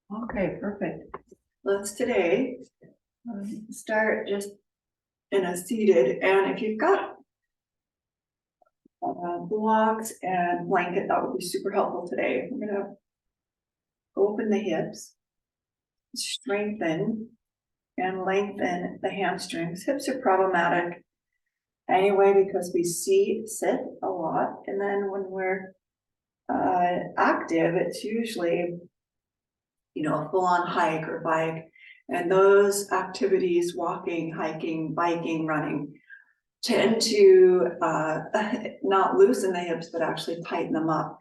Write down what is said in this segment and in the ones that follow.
Okay, perfect. Let's today start just in a seated, and if you've got blocks and blanket, that would be super helpful today. We're gonna open the hips, strengthen and lengthen the hamstrings. Hips are problematic anyway because we sit a lot, and then when we're active, it's usually a full-on hike or bike, and those activities, walking, hiking, biking, running, tend to not loosen the hips but actually tighten them up.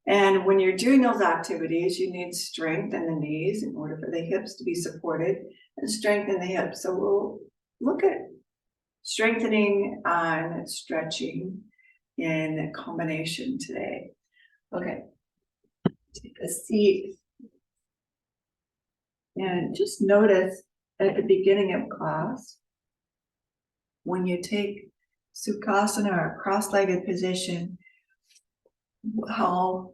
And when you're doing those activities, you need strength in the knees in order for the hips to be supported, and strength in the hips. So we'll look at strengthening and stretching in combination today. Okay, take a seat. And just notice at the beginning of class, when you take Sukhasana or cross-legged position, how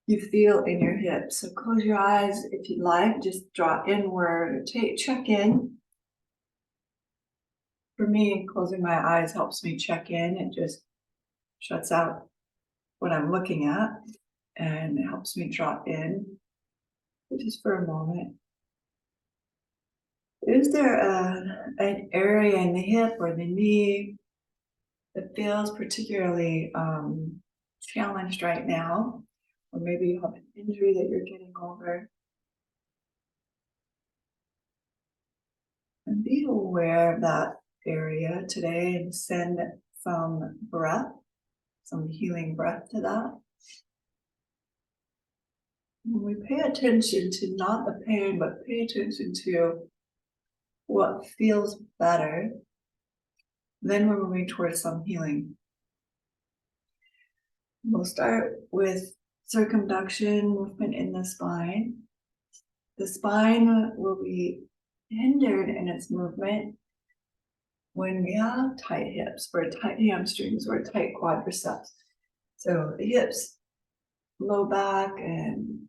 you feel in your hips. So close your eyes if you'd like, just draw inward, check in. For me, closing my eyes helps me check in. It just shuts out what I'm looking at, and it helps me drop in just for a moment. Is there an area in the hip or the knee that feels particularly challenged right now? Or maybe you have an injury that you're getting over. And be aware of that area today and send some breath, some healing breath to that. When we pay attention to not the pain, but pay attention to what feels better, then we're moving towards some healing. We'll start with circumduction movement in the spine. The spine will be hindered in its movement when we have tight hips, or tight hamstrings, or tight quadriceps. So the hips, low back, and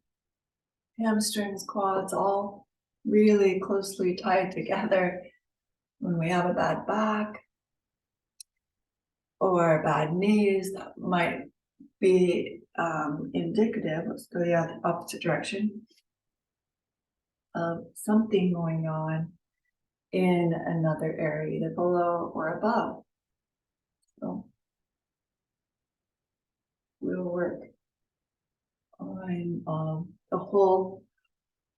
hamstrings, quads, all really closely tied together. When we have a bad back or bad knees, that might be indicative, let's go the opposite direction, of something going on in another area, either below or above. So we'll work on the whole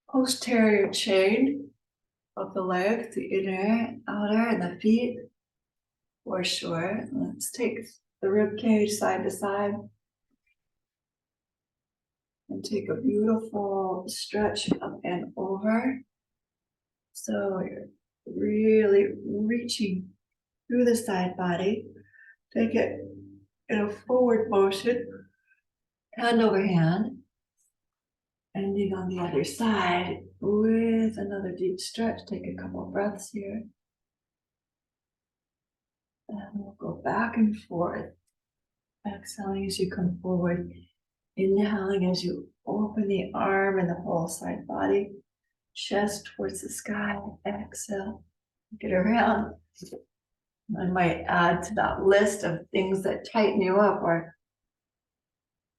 posterior chain of the legs, the inner, outer, and the feet, for sure. Let's take the rib cage side to side and take a beautiful stretch up and over. So you're really reaching through the side body. Take it in a forward motion, hand over hand, ending on the other side with another deep stretch. Take a couple of breaths here. And we'll go back and forth. Exhaling as you come forward. Inhaling as you open the arm and the whole side body. Chest towards the sky. Exhale. Get around. I might add to that list of things that tighten you up, or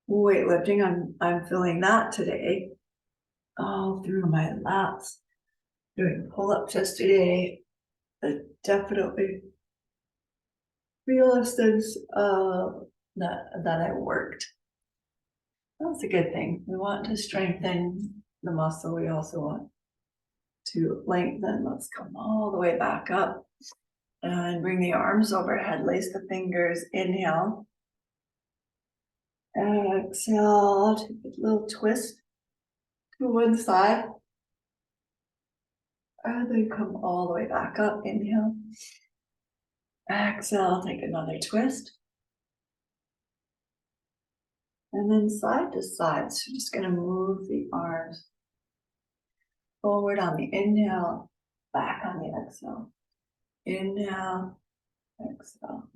weightlifting. I'm feeling that today. All through my lats. Doing pull-ups yesterday. I definitely feel a sense of that I worked. That's a good thing. We want to strengthen the muscle. We also want to lengthen. Let's come all the way back up and bring the arms overhead. Lace the fingers. Inhale. Exhale. Take a little twist to one side. And then come all the way back up. Inhale. Exhale. Take another twist. And then side to side. So you're just going to move the arms forward on the inhale, back on the exhale. Inhale, exhale.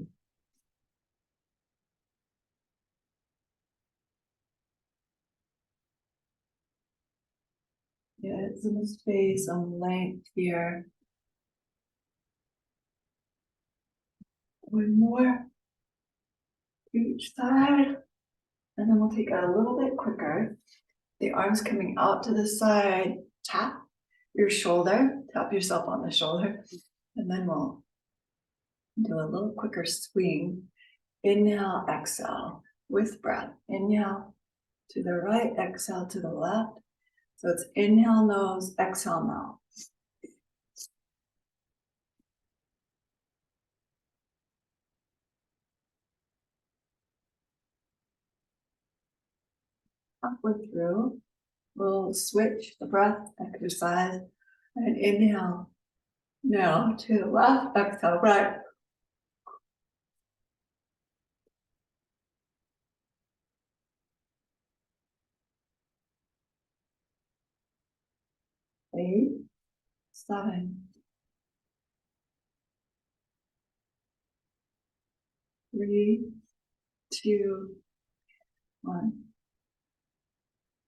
Yeah, some space, some length here. One more each side. And then we'll take it a little bit quicker. The arms coming out to the side. Tap your shoulder. Tap yourself on the shoulder. And then we'll do a little quicker swing. Inhale, exhale with breath. Inhale to the right, exhale to the left. So it's inhale nose, exhale mouth. Halfway through, we'll switch the breath exercise and inhale now to the left, exhale right. 8, 7, 3, 2, 1.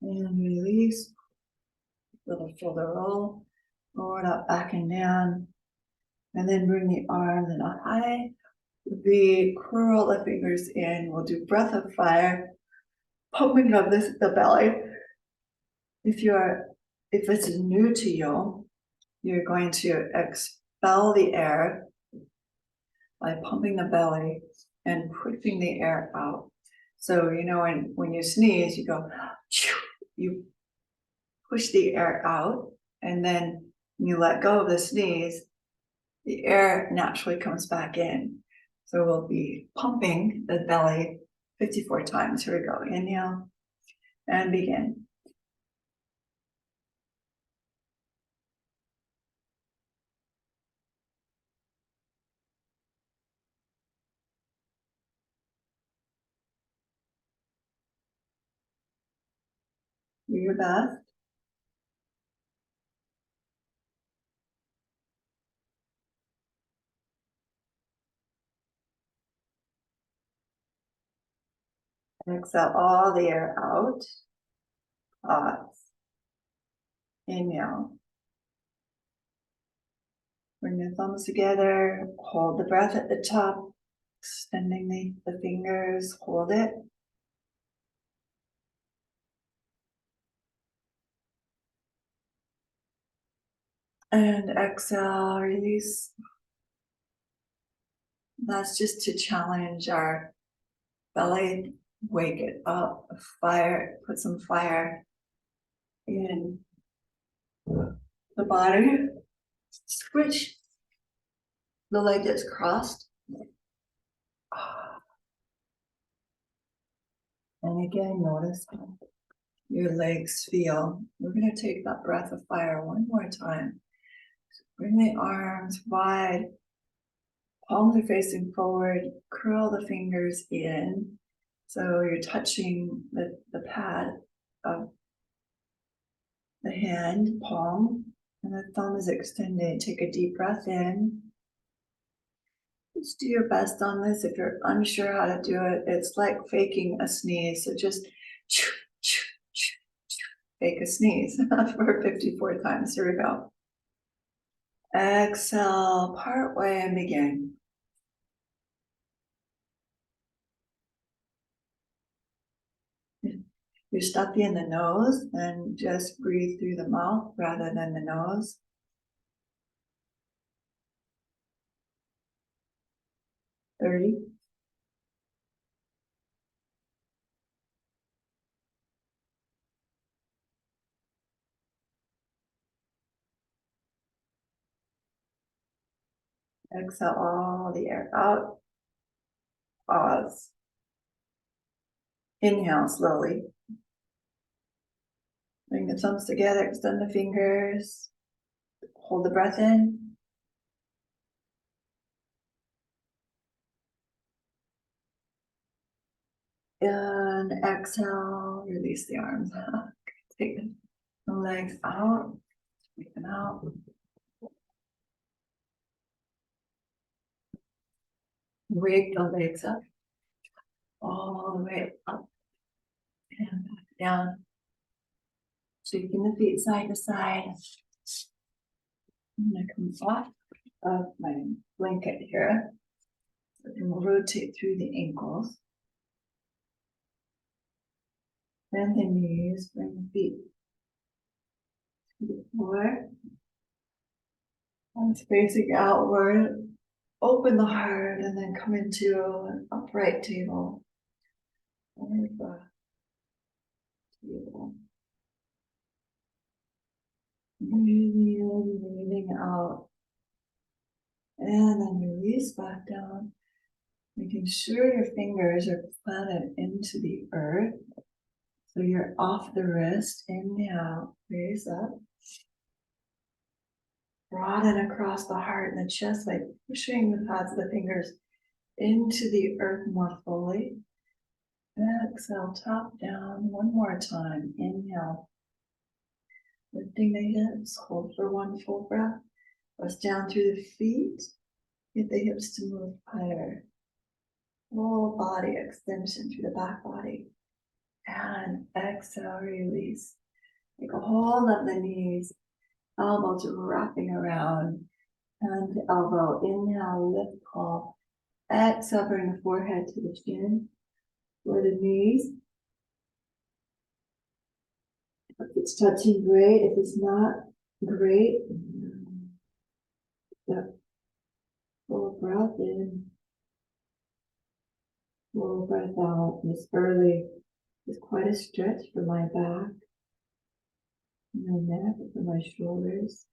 And release. Little shoulder roll. Forward, up, back, and down. And then bring the arms and up high. We curl the fingers in. We'll do breath of fire. Pumping of the belly. If it's new to you, you're going to expel the air by pumping the belly and pushing the air out. So, you know, when you sneeze, you go, you push the air out, and then when you let go of the sneeze, the air naturally comes back in. So we'll be pumping the belly 54 times. Here we go. Inhale and begin. Do your best. Exhale all the air out. Pause. Inhale. Bring your thumbs together. Hold the breath at the top. Extending the fingers. Hold it. And exhale, release. That's just to challenge our belly. Wake it up. Fire. Put some fire in the body. Switch the leg that's crossed. And again, notice how your legs feel. We're going to take that breath of fire one more time. Bring the arms wide. Palms are facing forward. Curl the fingers in. So you're touching the pad of the hand, palm, and the thumb is extended. Take a deep breath in. Just do your best on this. If you're unsure how to do it, it's like faking a sneeze. So just fake a sneeze for 54 times. Here we go. Exhale, part way and begin. You're stuffy in the nose, and just breathe through the mouth rather than the nose. 30. Exhale all the air out. Pause. Inhale slowly. Bring the thumbs together, extend the fingers. Hold the breath in. And exhale, release the arms. Take the legs out, take them out. Wake the legs up, all the way up and back down. Shaking the feet side to side. I'm gonna come off of my blanket here. And we'll rotate through the ankles. Bend the knees, bring the feet to the floor. And facing outward. Open the heart and then come into an upright table. Table. Breathing in, breathing out. And then release back down. Making sure your fingers are planted into the earth. So you're off the wrist. Inhale, raise up. Broaden across the heart and the chest by pushing the pads of the fingers into the earth more fully. Exhale, top down one more time. Inhale. Lifting the hips, hold for one full breath. Press down through the feet. Get the hips to move higher. Full body extension through the back body. And exhale, release. Take a hold of the knees. Elbows wrapping around. Hand to elbow. Inhale, lift, call. Exhale, bring the forehead to the chin. For the knees. If it's touching, great. If it's not, great. Full breath in. Full breath out. This early is quite a stretch for my back, my neck, for my shoulders.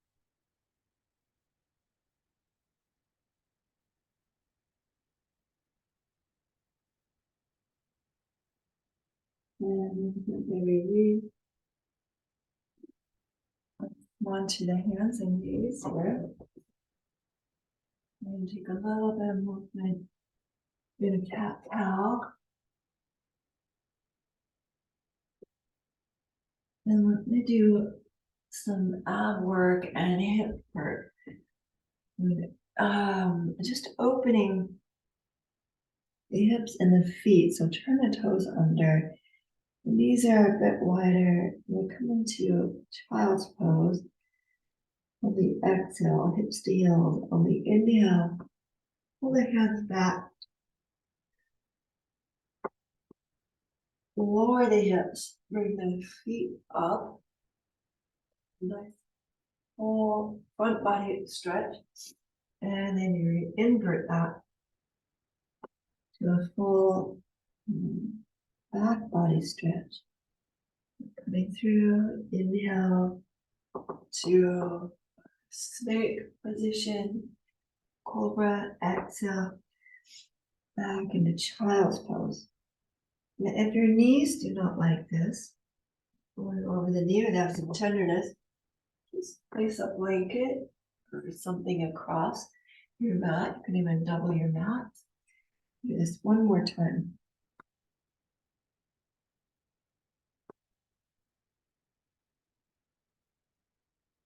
And gently release. Onto the hands and knees here. And take a little bit of movement in a cat-cow. And let me do some ab work and hip work. Just opening the hips and the feet. So turn the toes under. The knees are a bit wider. We'll come into child's pose. On the exhale, hips to heels. On the inhale, pull the hands back. Lower the hips. Bring the feet up. Nice full front body stretch. And then you invert that to a full back body stretch. Coming through, inhale to snake position, cobra, exhale, back into child's pose. Now, if your knees do not like this, going over the knee without some tenderness, just place a blanket or something across your mat. You can even double your mat. Do this one more time.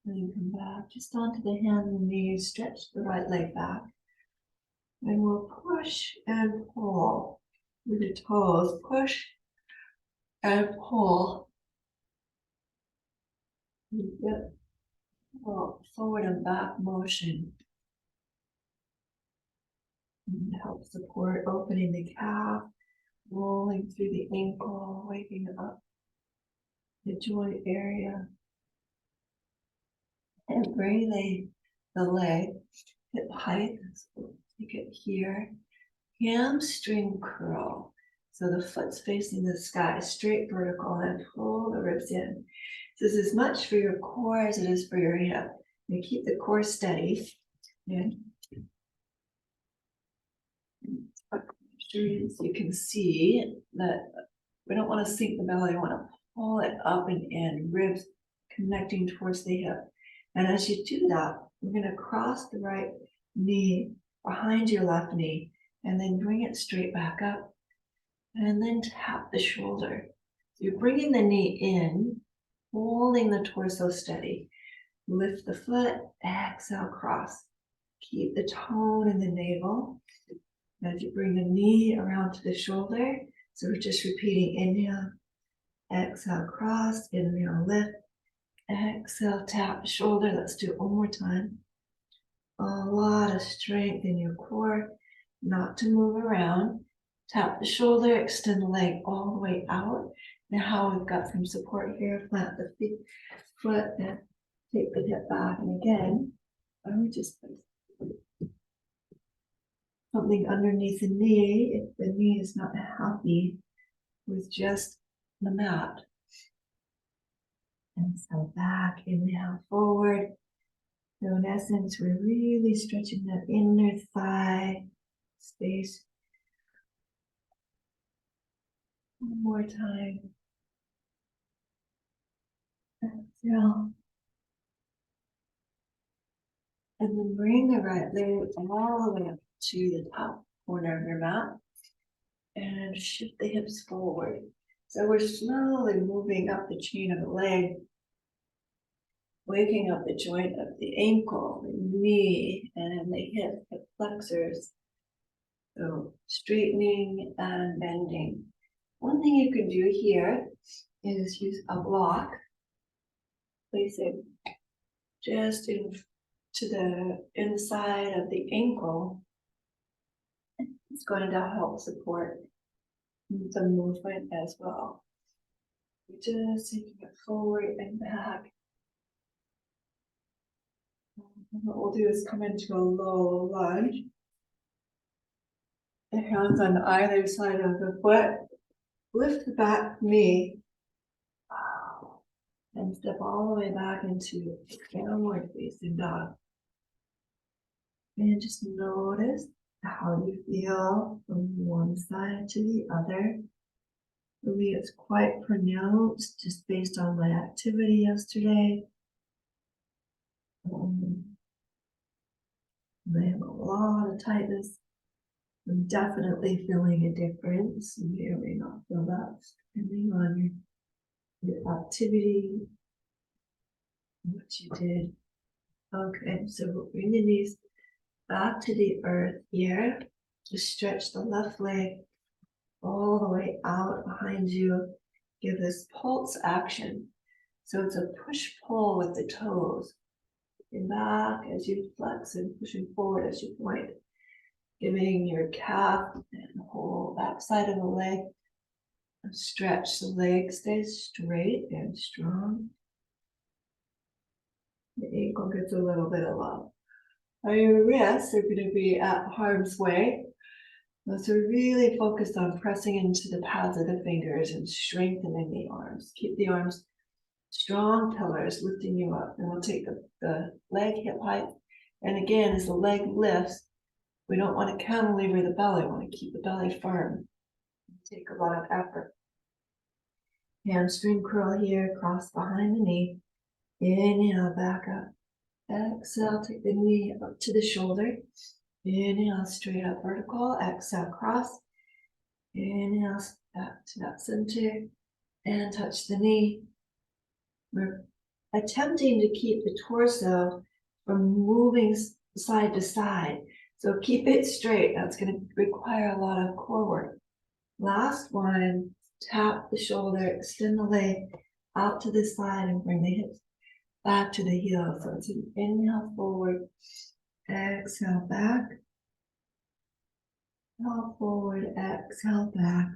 And you come back just onto the hands and knees, stretch the right leg back. And we'll push and pull with the toes, push and pull. You get forward and back motion. And help support opening the calf, rolling through the ankle, waking up the joint area. And bring the leg hip height. So take it here. Hamstring curl. So the foot's facing the sky, straight vertical, and pull the ribs in. This is as much for your core as it is for your hip. You keep the core steady. And you can see that we don't want to sink the belly. We want to pull it up and in, ribs connecting towards the hip. And as you do that, we're going to cross the right knee behind your left knee and then bring it straight back up and then tap the shoulder. So you're bringing the knee in, holding the torso steady. Lift the foot, exhale, cross. Keep the tone in the navel. As you bring the knee around to the shoulder, so we're just repeating inhale, exhale, cross, inhale, lift, Exhale, tap the shoulder. Let's do it one more time. A lot of strength in your core, not to move around. Tap the shoulder, extend the leg all the way out. Now we've got some support here. Plant the foot and take the hip back. And again, I would just put something underneath the knee if the knee is not happy with just the mat. And so back, inhale forward. So in essence, we're really stretching that inner thigh space. One more time. Exhale. And then bring the right leg all the way up to the top corner of your mat. And shift the hips forward. So we're slowly moving up the chain of the leg, waking up the joint of the ankle, the knee, and the hip flexors. So straightening and bending. One thing you can do here is use a block. Place it just to the inside of the ankle. It's going to help support the movement as well. We're just taking it forward and back. And what we'll do is come into a low lunge. The hands on either side of the foot. Lift the back knee. And step all the way back into downward facing dog. And just notice how you feel from one side to the other. For me, it's quite pronounced just based on my activity yesterday. I have a lot of tightness. I'm definitely feeling a difference. You may or may not feel that depending on your activity, what you did. Okay, so we'll bring the knees back to the earth here. Just stretch the left leg all the way out behind you. Give this pulse action. So it's a push-pull with the toes. And back as you flex and pushing forward as you point. Giving your calf and the whole back side of the leg a stretch. The leg stays straight and strong. The ankle gets a little bit of love. Now your wrists are going to be at harm's way. So really focused on pressing into the pads of the fingers and strengthening the arms. Keep the arms strong pillars lifting you up. And we'll take the leg hip height. And again, as the leg lifts, we don't want to cantilever the belly. We want to keep the belly firm. Take a lot of effort. Hamstring curl here, cross behind the knee. Inhale, back up. Exhale, take the knee up to the shoulder. Inhale, straight up vertical. Exhale, cross. Inhale, back to that center. And touch the knee. We're attempting to keep the torso from moving side to side. So keep it straight. That's going to require a lot of core work. Last one, tap the shoulder, extend the leg out to the side and bring the hips back to the heels. So it's an inhale forward, exhale back, inhale forward, exhale back.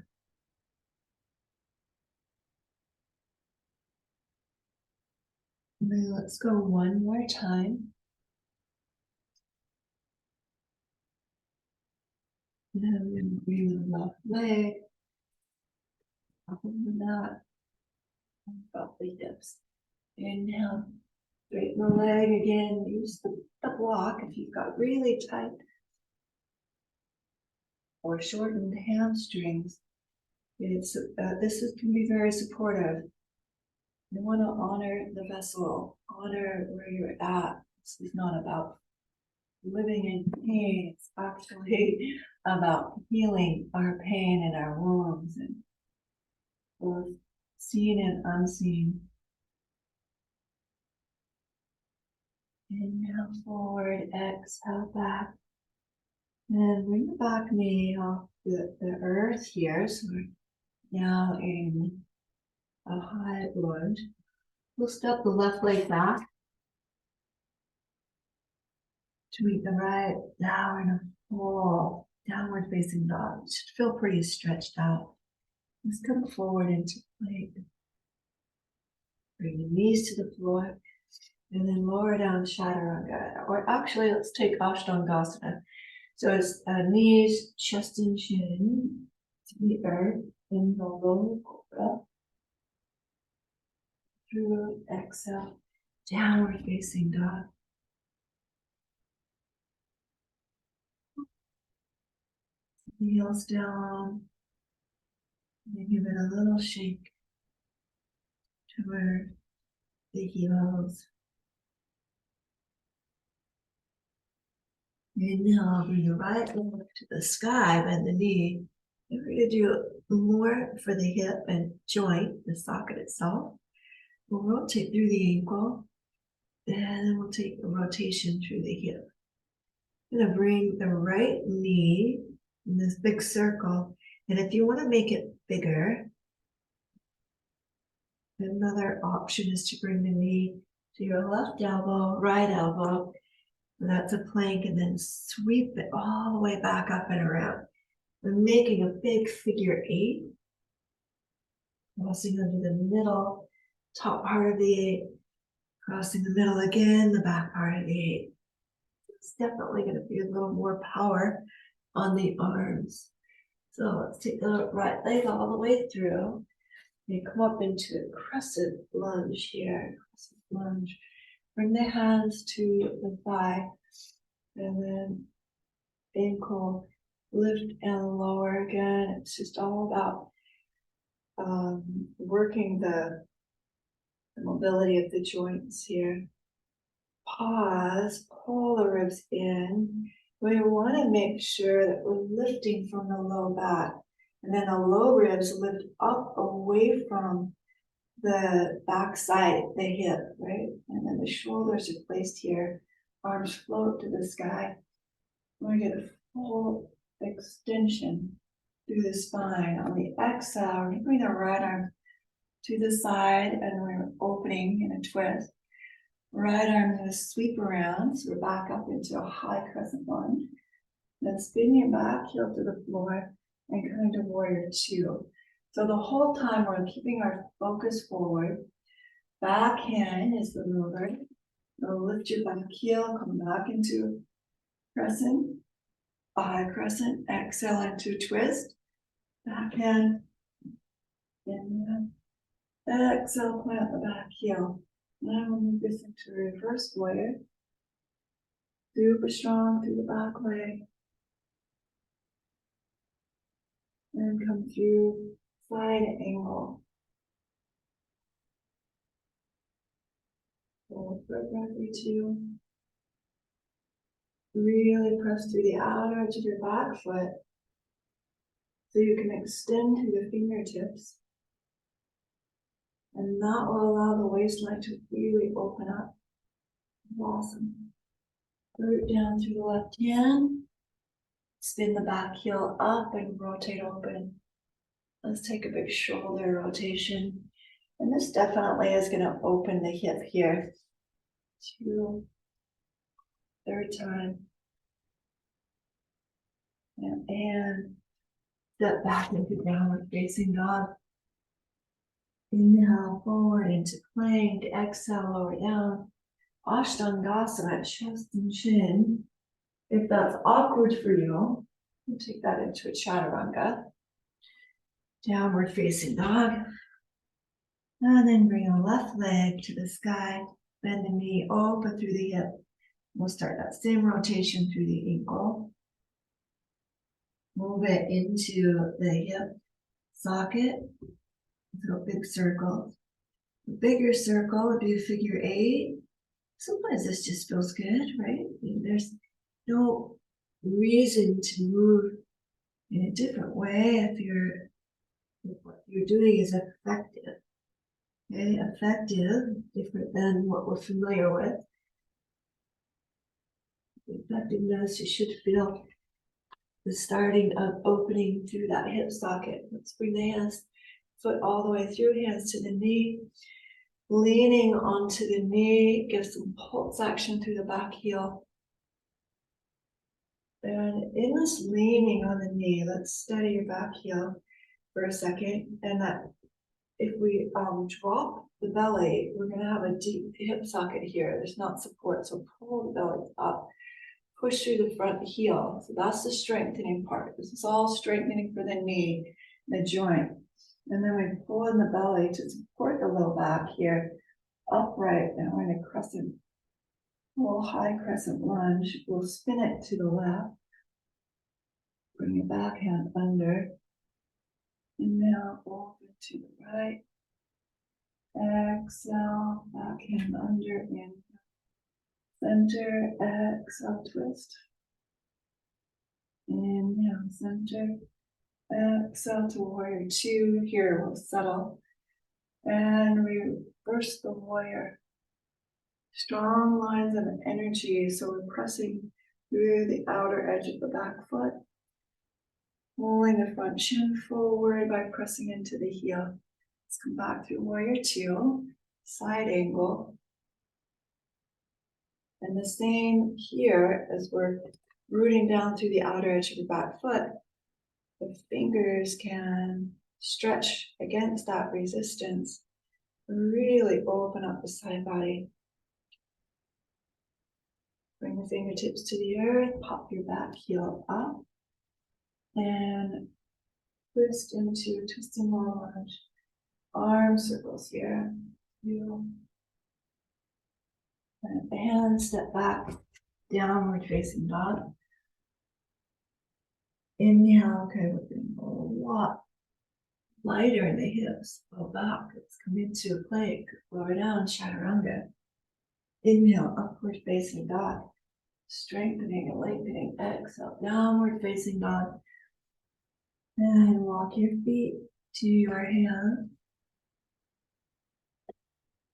And then let's go one more time. And then we're going to bring the left leg up on the mat, up the hips. Inhale, straighten the leg again. Use the block if you've got really tight or shortened hamstrings. This can be very supportive. You want to honor the vessel, honor where you're at. This is not about living in pain. It's actually about healing our pain and our wounds, and both seen and unseen. Inhale forward, exhale back. And bring the back knee off the earth here. So we're now in a high lunge. We'll step the left leg back to meet the right. Now we're gonna fall downward facing dog. It should feel pretty stretched out. Let's come forward into plank. Bring the knees to the floor and then lower down chaturanga. Or actually, let's take Ashtangasana. So it's knees, chest and chin to the earth. In the lower cobra. Through exhale, downward facing dog. Heels down. And give it a little shake toward the heels. Inhale, bring the right leg to the sky, bend the knee. And we're going to do more for the hip and joint, the socket itself. We'll rotate through the ankle, and then we'll take a rotation through the hip. I'm going to bring the right knee in this big circle, and if you want to make it bigger, another option is to bring the knee to your left elbow, right elbow. That's a plank, and then sweep it all the way back up and around. We're making a big figure 8, crossing under the middle, top part of the 8, crossing the middle again, the back part of the 8. It's definitely going to be a little more power on the arms. So let's take the right leg all the way through. And come up into a crescent lunge here. Crescent lunge. Bring the hands to the thigh, and then ankle lift and lower again. It's just all about working the mobility of the joints here. Pause, pull the ribs in. We want to make sure that we're lifting from the low back, and then the low ribs lift up away from the back side, the hip, right? And then the shoulders are placed here. Arms float to the sky. We get a full extension through the spine. On the exhale, we're bring the right arm to the side, and we're opening in a twist. Right arm going to sweep around, so we're back up into a high crescent lunge. Then spin your back heel to the floor and come into warrior 2. So the whole time we're keeping our focus forward. Backhand is the mover. You'll lift your back heel, come back into crescent, high crescent, exhale into twist. Backhand, inhale, exhale, plant the back heel. Now we'll move this into reverse warrior. Super strong through the back leg. And come through side angle. Hold for a breath or 2. Really press through the outer edge of your back foot so you can extend through the fingertips. And that will allow the waistline to really open up. Awesome. Root down through the left hand. Spin the back heel up and rotate open. Let's take a big shoulder rotation. And this definitely is going to open the hip here. 2, third time. And step back into downward facing dog. Inhale forward into plank. Exhale, lower down. Ashtangasana, chest and chin. If that's awkward for you, we'll take that into a chaturanga. Downward facing dog. And then bring your left leg to the sky. Bend the knee, open through the hip. We'll start that same rotation through the ankle. Move it into the hip socket. Little big circle. A bigger circle would be a figure 8. Sometimes this just feels good, right? I mean, there's no reason to move in a different way if what you're doing is effective. Okay, effective, different than what we're familiar with. The effectiveness, you should feel the starting of opening through that hip socket. Let's bring the hands, foot all the way through, hands to the knee. leaning onto the knee, give some pulse action through the back heel. And in this leaning on the knee, let's steady your back heel for a second. And that if we drop the belly, we're going to have a deep hip socket here. There's not support, so pull the belly up. Push through the front heel. So that's the strengthening part. This is all strengthening for the knee, the joint. And then we pull in the belly to support the low back here, upright. Now we're in a crescent, little high crescent lunge. We'll spin it to the left. Bring your back hand under. And now over to the right. Exhale, back hand under, in. Center, exhale, twist. Inhale, center. Exhale to warrior two. Here we'll settle. And reverse the warrior. Strong lines of energy. So we're pressing through the outer edge of the back foot. Pulling the front shin forward by pressing into the heel. Let's come back through warrior two. Side angle. And the same here as we're rooting down through the outer edge of the back foot. The fingers can stretch against that resistance. Really open up the side body. Bring the fingertips to the earth, pop your back heel up. And twist into twisting low lunge. Arm circles here. And the hands step back, downward facing dog. Inhale, okay, we're getting a lot lighter in the hips. Go back, let's come into a plank, lower down, chaturanga. Inhale, upward facing dog. Strengthening and lengthening, exhale, downward facing dog. And walk your feet to your hands.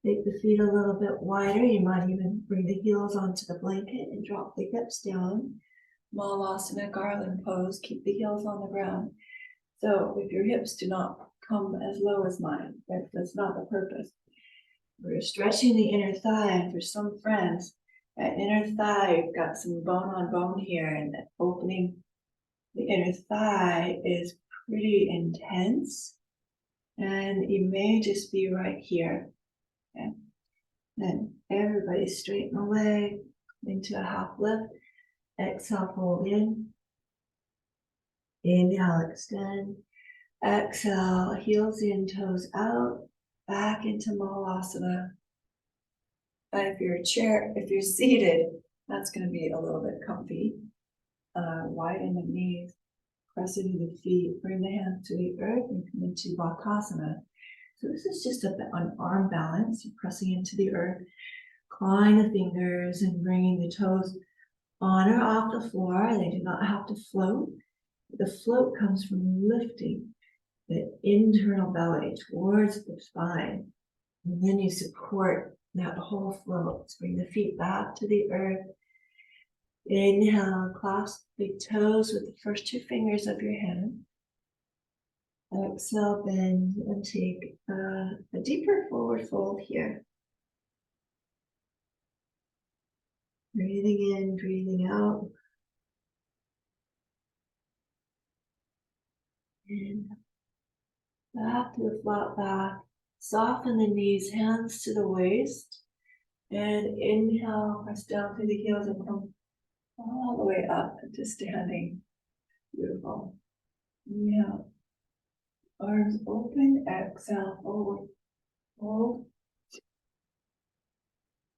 Take the feet a little bit wider. You might even bring the heels onto the blanket and drop the hips down. Malasana, garland pose. Keep the heels on the ground. So if your hips do not come as low as mine, that's not the purpose. We're stretching the inner thigh, and for some friends, that inner thigh, you've got some bone on bone here, and opening the inner thigh is pretty intense. And you may just be right here. Okay. Then everybody straighten the leg into a half lift. Exhale, fold in. Inhale, extend. Exhale, heels in, toes out. Back into Malasana. And if you're seated, that's going to be a little bit comfy. Widen the knees, press into the feet, bring the hands to the earth, and come into Bakasana. So this is just an arm balance. You're pressing into the earth, clawing the fingers and bringing the toes on or off the floor. They do not have to float. The float comes from lifting the internal belly towards the spine. And then you support that whole float. Let's bring the feet back to the earth. Inhale, clasp the toes with the first two fingers of your hand. Exhale, bend, and take a deeper forward fold here. Breathing in, breathing out. And back to the flat back. Soften the knees, hands to the waist. And inhale, press down through the heels and come all the way up to standing. Beautiful. Inhale. Arms open, exhale, forward, hold.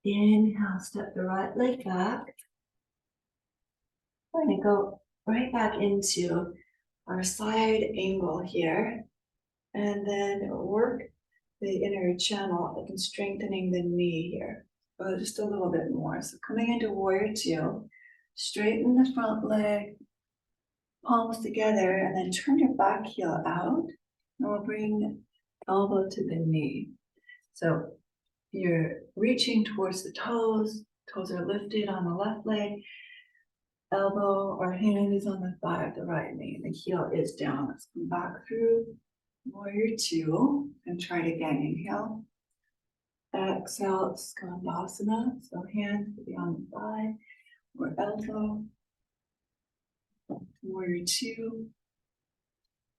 Inhale, step the right leg back. We're going to go right back into our side angle here. And then work the inner channel and strengthening the knee here. Just a little bit more. So coming into warrior two, straighten the front leg, palms together, and then turn your back heel out. And we'll bring elbow to the knee. So you're reaching towards the toes. Toes are lifted on the left leg. Elbow or hand is on the thigh of the right knee. The heel is down. Let's come back through warrior two and try it again. Inhale. Exhale, skandasana. So hand will be on the thigh or elbow. Warrior two.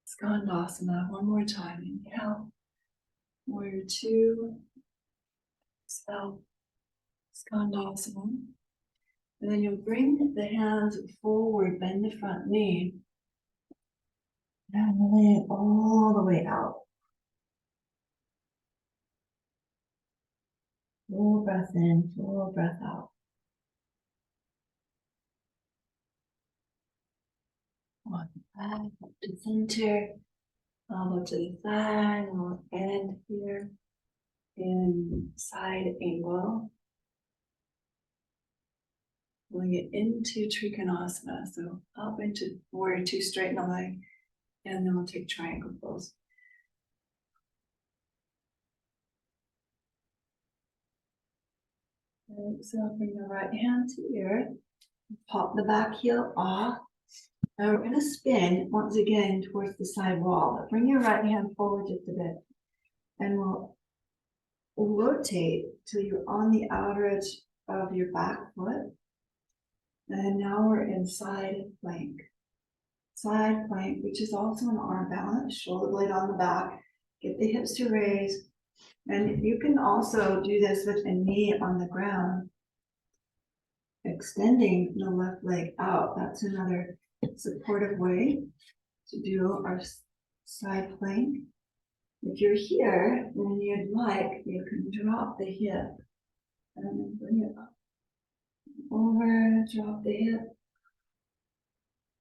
Skandasana. One more time. Inhale. Warrior two. Exhale. Skandasana. And then you'll bring the hands forward, bend the front knee. And lay it all the way out. Full breath in, full breath out. On back up to center, elbow to the thigh, and we'll end here in side angle. Pulling it into Trikonasana, so up into warrior two, straighten the leg, and then we'll take triangle pose. Exhale, bring the right hand to the earth, pop the back heel off. Now we're going to spin once again towards the side wall. Bring your right hand forward just a bit, and we'll rotate till you're on the outer edge of your back foot. And now we're in side plank. Side plank, which is also an arm balance, shoulder blade on the back. Get the hips to raise. And you can also do this with a knee on the ground, extending the left leg out. That's another supportive way to do our side plank. If you're here, then you'd like, you can drop the hip and then bring it up. Over, drop the hip.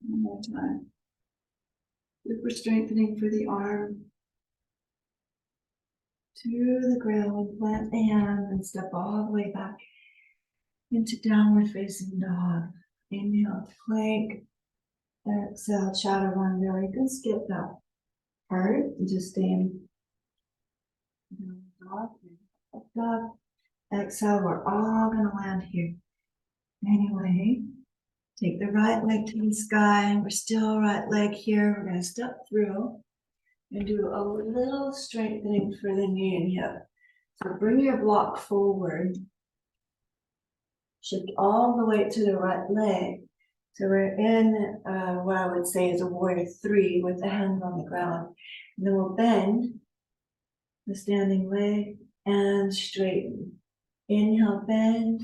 One more time. Super strengthening for the arm. To the ground, plant the hands and step all the way back into downward facing dog. Inhale, plank. Exhale, chaturanga. You can skip that part and just stay in dog. Up dog. Exhale, we're all going to land here. Anyway, take the right leg to the sky. We're still right leg here. We're going to step through and do a little strengthening for the knee and hip. So bring your block forward. Shift all the way to the right leg. So we're in what I would say is a warrior three with the hands on the ground. And then we'll bend the standing leg and straighten. Inhale, bend.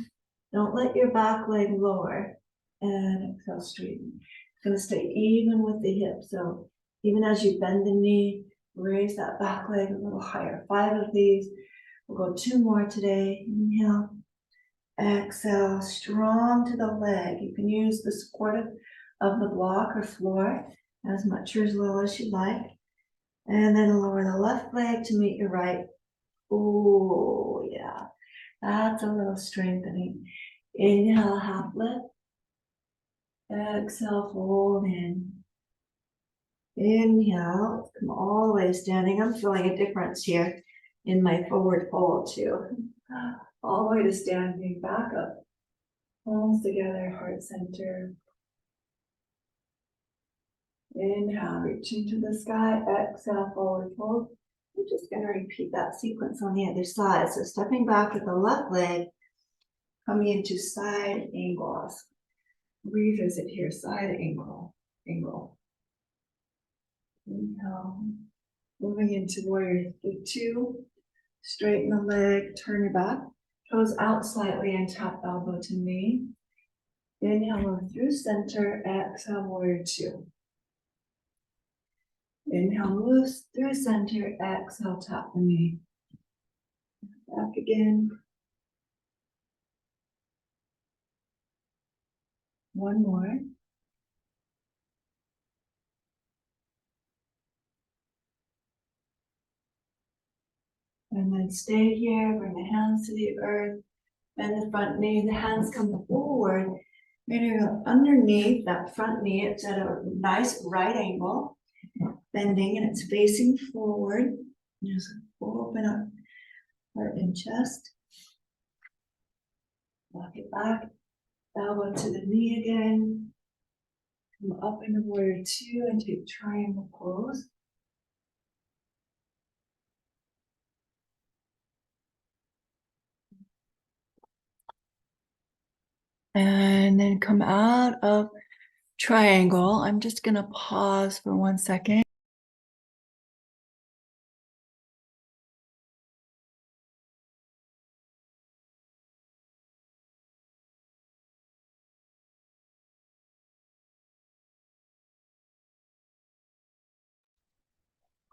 Don't let your back leg lower. And exhale, straighten. It's going to stay even with the hip. So even as you bend the knee, raise that back leg a little higher. 5 of these. We'll go 2 more today. Inhale. Exhale, strong to the leg. You can use the support of the block or floor as much or as little as you like. And then lower the left leg to meet your right. Oh, yeah. That's a little strengthening. Inhale, half lift. Exhale, fold in. Inhale, come all the way to standing. I'm feeling a difference here in my forward fold too. All the way to standing, back up. Palms together, heart center. Inhale, reaching to the sky. Exhale, forward fold. We're just going to repeat that sequence on the other side. So stepping back with the left leg, coming into side angles. Revisit here, side angle, angle. Inhale, moving into warrior two. Straighten the leg, turn your back, toes out slightly and tap elbow to knee. Inhale, move through center, exhale, warrior two. Inhale, move through center, exhale, tap the knee. Back again. One more. And then stay here, bring the hands to the earth, bend the front knee, the hands come forward. And you're going underneath that front knee, it's at a nice right angle, bending, and it's facing forward. Just open up heart and chest. Walk it back, elbow to the knee again. Come up into warrior two and take triangle pose. And then come out of triangle. I'm just going to pause for 1 second.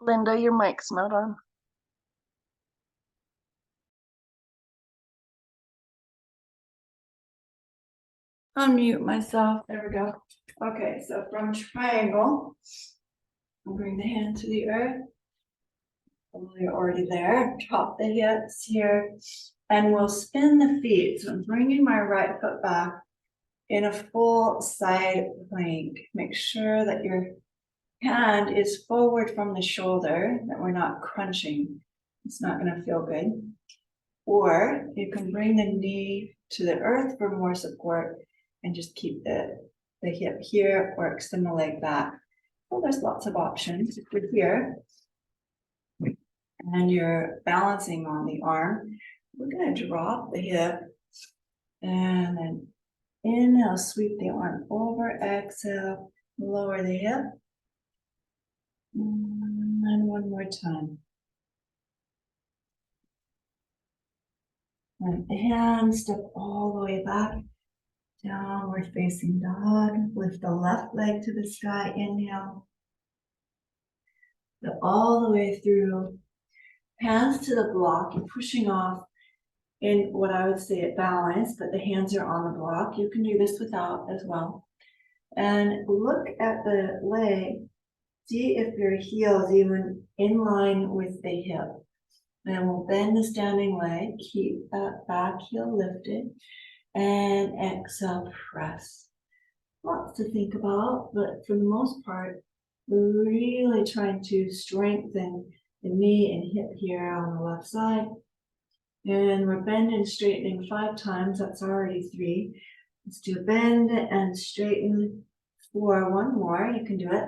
Linda, your mic's not on. Unmute myself. There we go. Okay, so from triangle, I'll bring the hand to the earth. Well, you're already there. Drop the hips here, and we'll spin the feet. So I'm bringing my right foot back in a full side plank. Make sure that your hand is forward from the shoulder, that we're not crunching. It's not going to feel good. Or you can bring the knee to the earth for more support and just keep the hip here or extend the leg back. Well, there's lots of options. If you're here and you're balancing on the arm, we're going to drop the hip and then inhale, sweep the arm over, exhale, lower the hip. And one more time. And the hands step all the way back. Downward facing dog. Lift the left leg to the sky. Inhale. Go all the way through. Hands to the block. You're pushing off in what I would say at balance, but the hands are on the block. You can do this without as well. And look at the leg. See if your heel is even in line with the hip. And we'll bend the standing leg. Keep that back heel lifted. And exhale, press. Lots to think about, but for the most part, we're really trying to strengthen the knee and hip here on the left side. And we're bending, straightening 5 times. That's already 3. Let's do bend and straighten for 1 more. You can do it.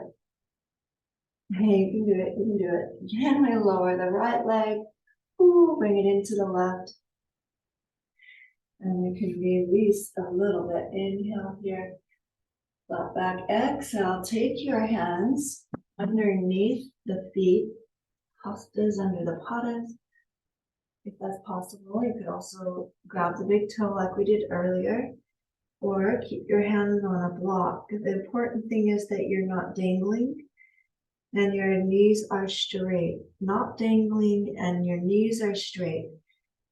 Hey, you can do it. You can do it. Again, we lower the right leg. Ooh, bring it into the left. And we can release a little bit. Inhale here. Flat back. Exhale. Take your hands underneath the feet. Hastas under the padas. If that's possible, you could also grab the big toe like we did earlier. Or keep your hands on a block. The important thing is that you're not dangling and your knees are straight. Not dangling and your knees are straight.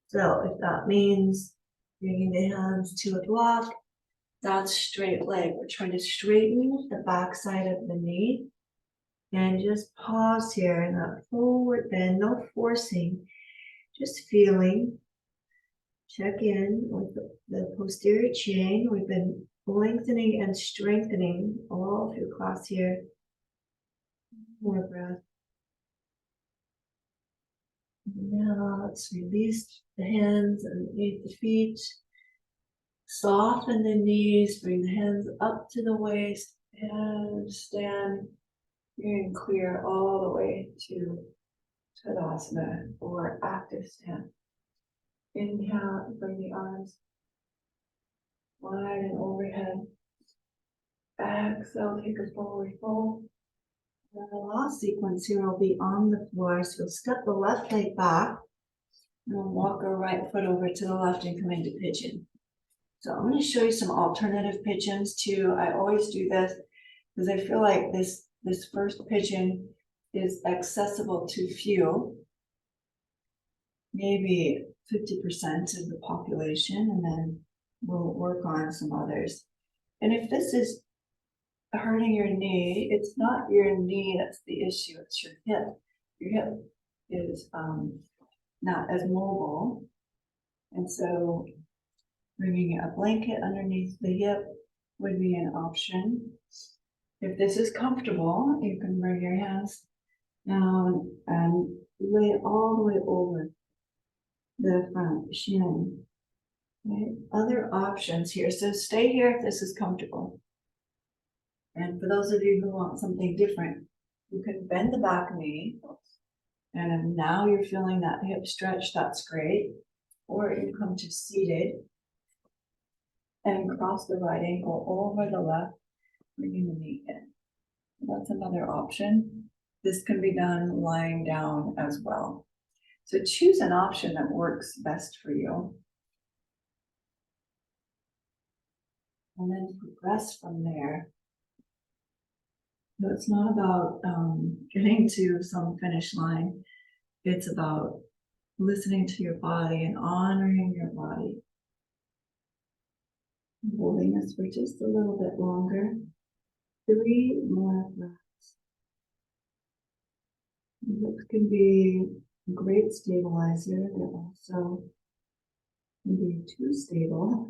So if that means bringing the hands to a block, that's straight leg. We're trying to straighten the back side of the knee. And just pause here in that forward bend, no forcing, just feeling. Check in with the posterior chain. We've been lengthening and strengthening all through class here. More breath. Now let's release the hands underneath the feet. Soften the knees, bring the hands up to the waist and stand and clear all the way to Tadasana or active stand. Inhale, bring the arms wide and overhead. Exhale, take a forward fold. And the last sequence here will be on the floor. So we'll step the left leg back and we'll walk our right foot over to the left and come into pigeon. So I'm going to show you some alternative pigeons too. I always do this because I feel like this first pigeon is accessible to few, maybe 50% of the population, and then we'll work on some others. And if this is hurting your knee, it's not your knee that's the issue, it's your hip. Your hip is not as mobile, and so bringing a blanket underneath the hip would be an option. If this is comfortable, you can bring your hands down and lay it all the way over the front shin. Okay. Other options here. So stay here if this is comfortable. And for those of you who want something different, you can bend the back knee. And now you're feeling that hip stretch, that's great. Or you come to seated. And cross the right ankle over the left, bringing the knee in. That's another option. This can be done lying down as well. So choose an option that works best for you. And then progress from there. So it's not about getting to some finish line. It's about listening to your body and honoring your body. Holding this for just a little bit longer. 3 more breaths. Hips can be a great stabilizer. They're also can be too stable.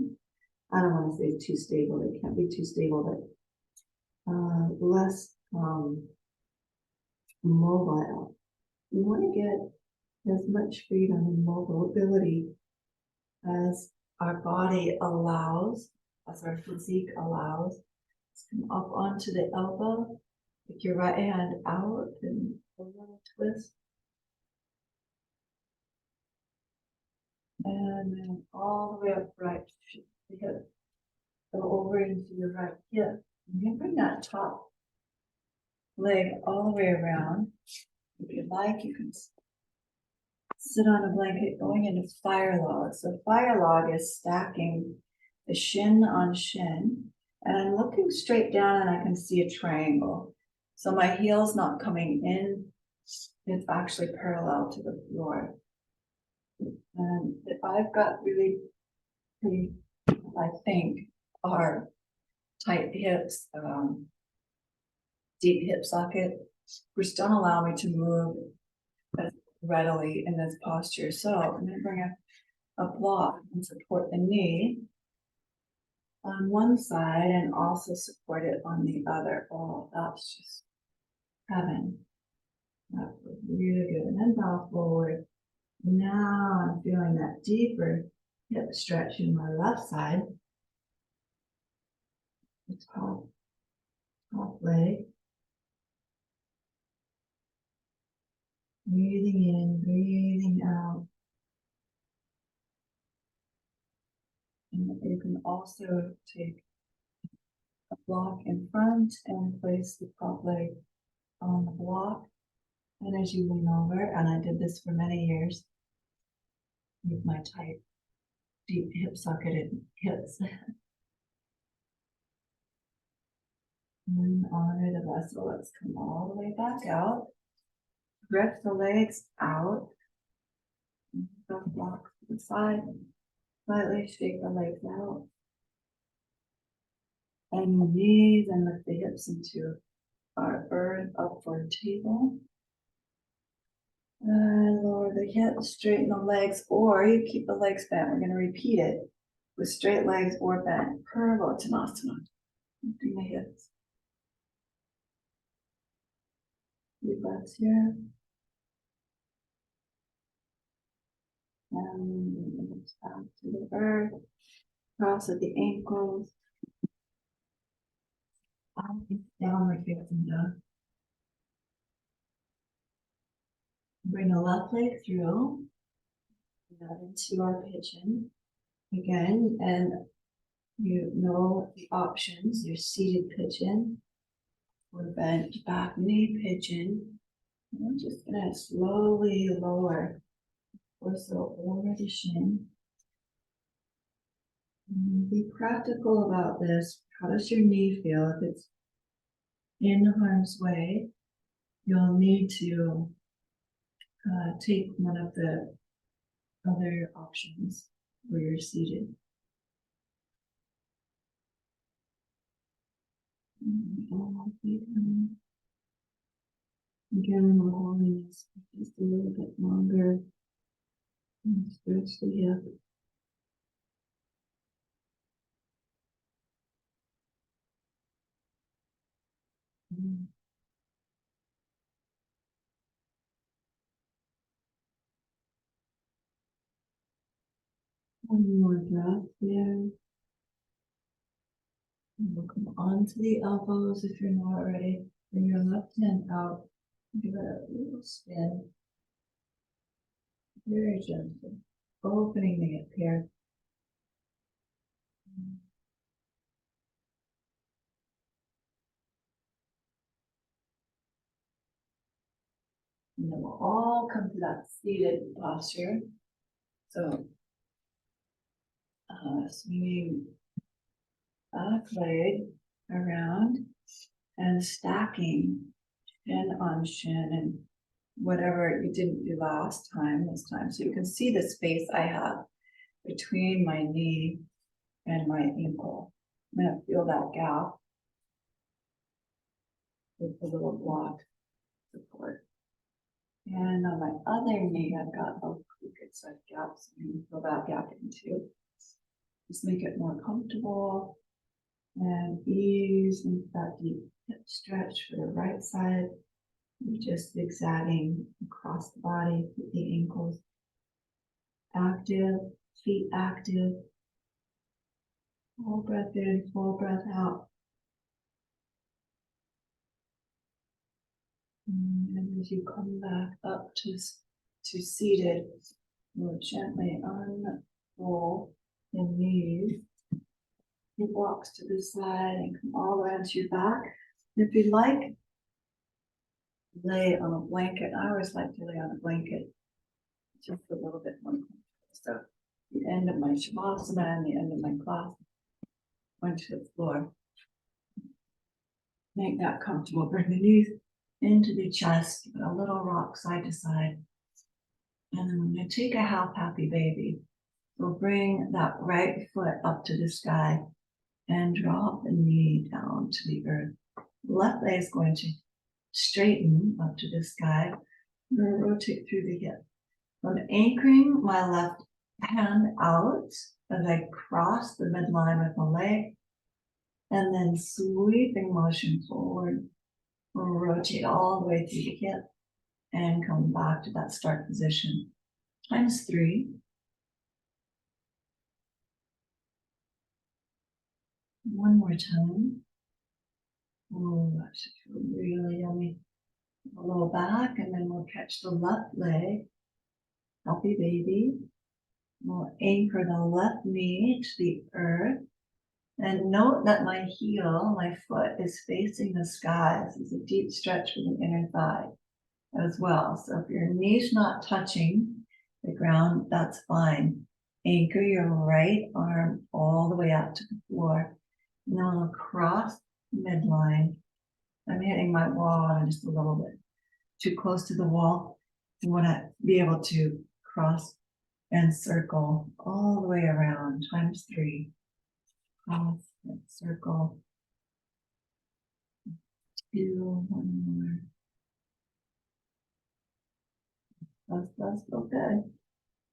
I don't want to say too stable. They can't be too stable, but less mobile. We want to get as much freedom and mobility as our body allows, as our physique allows. Let's come up onto the elbow. Take your right hand out and a little twist. And then all the way up right the hip. Go over into your right hip. And you bring that top leg all the way around. If you'd like, you can sit on a blanket going into fire log. So fire log is stacking the shin on shin. And I'm looking straight down and I can see a triangle. So my heel's not coming in. It's actually parallel to the floor. And if I've got really, I think, are tight hips, deep hip socket, which don't allow me to move as readily in this posture. So I'm going to bring a block and support the knee on one side and also support it on the other. Oh, that's just heaven. That was really good. And then bow forward. Now I'm feeling that deeper hip stretch in my left side. The top leg. Breathing in, breathing out. And you can also take a block in front and place the top leg on the block. And as you lean over, and I did this for many years with my tight, deep hip socketed hips. And honor the vessel. Let's come all the way back out. Stretch the legs out. Go block to the side. Slightly shake the legs out. And the knees and lift the hips into our earth upward table. And lower the hips, straighten the legs, or you keep the legs bent. We're going to repeat it with straight legs or bent. Purvottanasana. Lifting the hips. Deep breaths here. And the hips back to the earth. Cross at the ankles. Downward facing dog. Bring the left leg through. That into our pigeon. Again, and you know the options. Your seated pigeon or bent back knee pigeon. And we're just gonna slowly lower torso over the shin. And be practical about this. How does your knee feel? If it's in harm's way, you'll need to take one of the other options where you're seated. Again, we're holding this just a little bit longer. And stretch the hip. One more breath there. And we'll come onto the elbows if you're not ready. Bring your left hand out. Give it a little spin. Very gentle. Opening the hip here. And then we'll all come to that seated posture. So, swinging back leg around and stacking shin on shin and whatever you didn't do last time, this time. So you can see the space I have between my knee and my ankle. I'm gonna feel that gap with the little block support. And on my other knee, I've got a crooked side gap, so I'm gonna feel that gap in too. Just make it more comfortable and ease into that deep hip stretch for the right side. You're just zigzagging across the body, with the ankles active, feet active. Full breath in, full breath out. And as you come back up to seated, we'll gently unroll the knees. Hip walks to the side and come all the way onto your back. If you'd like, lay on a blanket. I always like to lay on a blanket, just a little bit more comfortable. So the end of my Savasana and the end of my class went to the floor. Make that comfortable. Bring the knees into the chest, a little rock side to side. And then we're going to take a half happy baby. We'll bring that right foot up to the sky and drop the knee down to the earth. Left leg is going to straighten up to the sky. I'm going to rotate through the hip. I'm anchoring my left hand out as I cross the midline with my leg, and then sweeping motion forward. We'll rotate all the way through the hip and come back to that start position. Times 3. One more time. Oh, that should feel really yummy. A little back, and then we'll catch the left leg. Healthy baby. We'll anchor the left knee to the earth. And note that my heel, my foot, is facing the sky. This is a deep stretch for the inner thigh as well. So if your knee's not touching the ground, that's fine. Anchor your right arm all the way out to the floor. And then we'll cross midline. I'm hitting my wall. I'm just a little bit too close to the wall. You want to be able to cross and circle all the way around. Times 3. Cross and circle. 2, 1 more. That's feel good.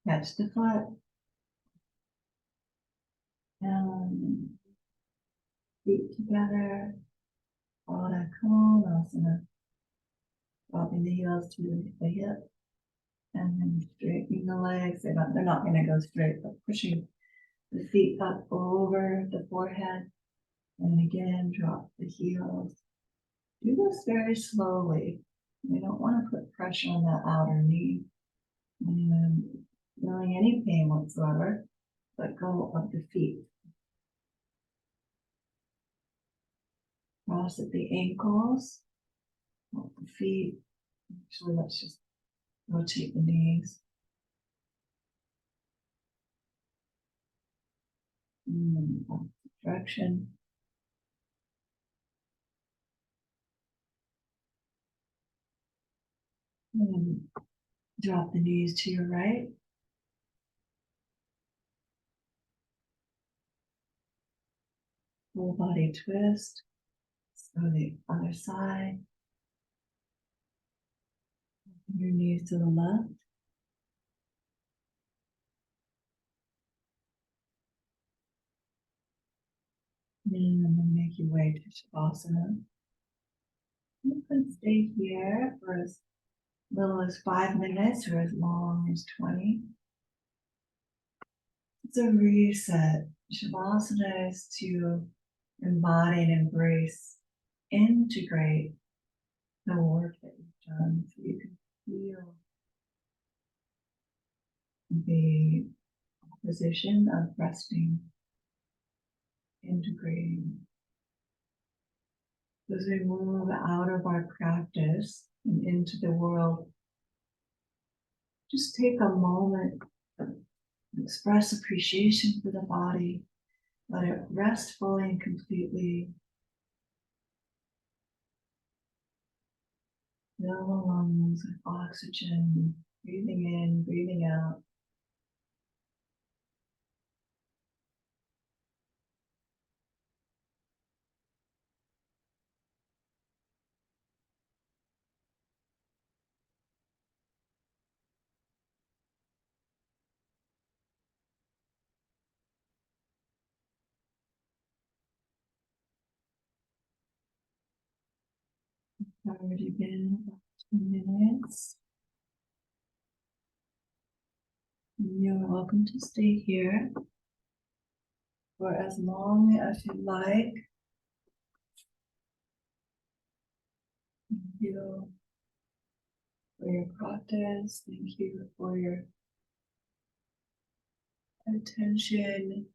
Catch the foot. And feet together. Baddha Konasana. Dropping the heels to the hip. And then straightening the legs. They're not going to go straight, but pushing the feet up over the forehead. And again, drop the heels. Do this very slowly. We don't want to put pressure on that outer knee. And feeling any pain whatsoever, let go of the feet. Cross at the ankles, off the feet. Actually, let's just rotate the knees. Opposite direction. And drop the knees to your right. Full body twist. So the other side. Your knees to the left. And then make your way to Savasana. You can stay here for as little as 5 minutes or as long as 20. It's a reset. Shavasana is to embody and embrace, integrate the work that you've done so you can feel the position of resting, integrating. As we move out of our practice and into the world just take a moment, express appreciation for the body, let it rest fully and completely. Fill the lungs with oxygen, breathing in, breathing out. I've already been about 2 minutes. You're welcome to stay here for as long as you like. Thank you for your practice. Thank you for your attention.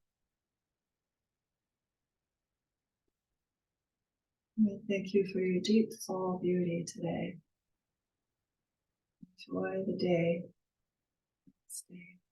And thank you for your deep soul beauty today. Enjoy the day. Stay.